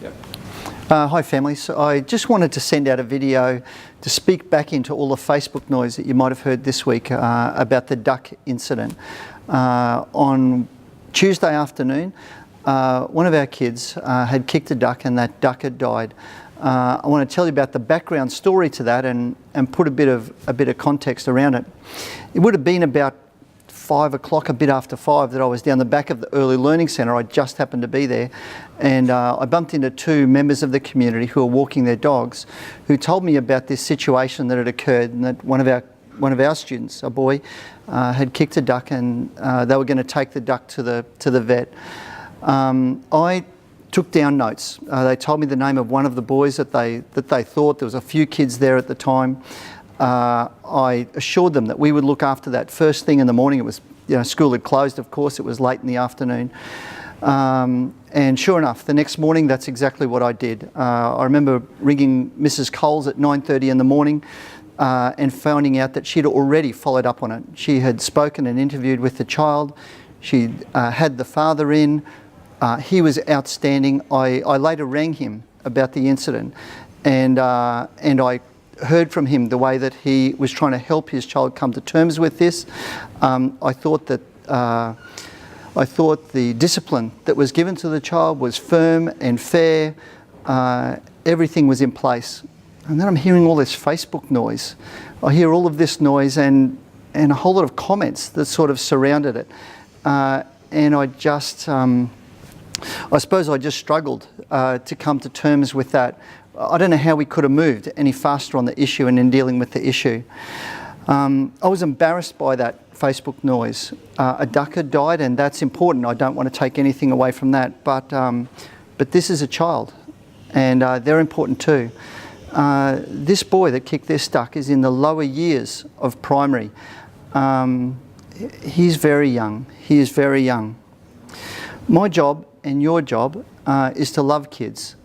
Yep. Hi family, so I just wanted to send out a video to speak back into all the Facebook noise that you might have heard this week about the duck incident. On Tuesday afternoon, one of our kids had kicked a duck and that duck had died. I want to tell you about the background story to that and put a bit of context around it. It would have been about 5 o'clock, a bit after 5, that I was down the back of the Early Learning Centre. I just happened to be there, and I bumped into two members of the community who were walking their dogs, who told me about this situation that had occurred, and that one of our students, a boy, had kicked a duck, and they were going to take the duck to the vet. I took down notes. They told me the name of one of the boys that they thought. There was a few kids there at the time. I assured them that we would look after that first thing in the morning. It was, school had closed, of course. It was late in the afternoon. And sure enough, the next morning, that's exactly what I did. I remember ringing Mrs. Coles at 9:30 in the morning and finding out that she'd already followed up on it. She had spoken and interviewed with the child. She had the father in. He was outstanding. I later rang him about the incident, and I heard from him the way that he was trying to help his child come to terms with this. I thought the discipline that was given to the child was firm and fair. Everything was in place. And then I'm hearing all this Facebook noise. I hear all of this noise and a whole lot of comments that sort of surrounded it. And I just, I suppose I just struggled to come to terms with that. I don't know how we could have moved any faster on the issue and in dealing with the issue. I was embarrassed by that Facebook noise. A duck had died, and that's important. I don't want to take anything away from that, but this is a child, and they're important too. This boy that kicked this duck is in the lower years of primary. He's very young. He is very young. My job and your job is to love kids.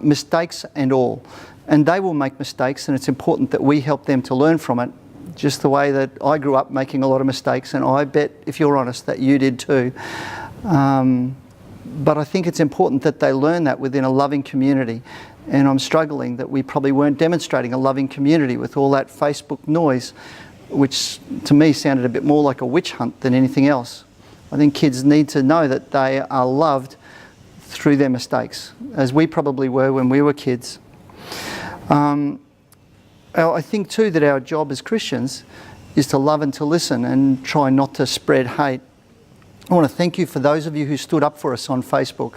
Mistakes and all. And they will make mistakes, and it's important that we help them to learn from it, just the way that I grew up making a lot of mistakes, and I bet, if you're honest, that you did too. But I think it's important that they learn that within a loving community, and I'm struggling that we probably weren't demonstrating a loving community with all that Facebook noise, which to me sounded a bit more like a witch hunt than anything else. I think kids need to know that they are loved through their mistakes, as we probably were when we were kids. I think too that our job as Christians is to love and to listen and try not to spread hate. I want to thank you for those of you who stood up for us on Facebook,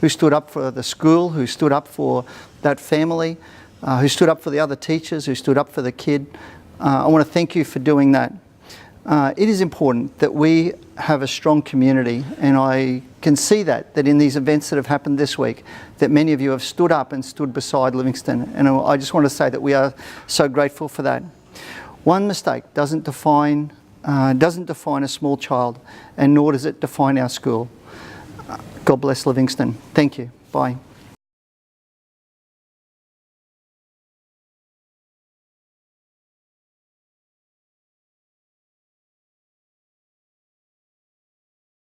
who stood up for the school, who stood up for that family, who stood up for the other teachers, who stood up for the kid. I want to thank you for doing that. It is important that we have a strong community, and I can see that in these events that have happened this week, that many of you have stood up and stood beside Livingston, and I just want to say that we are so grateful for that. One mistake doesn't define a small child, and nor does it define our school. God bless Livingston. Thank you. Bye.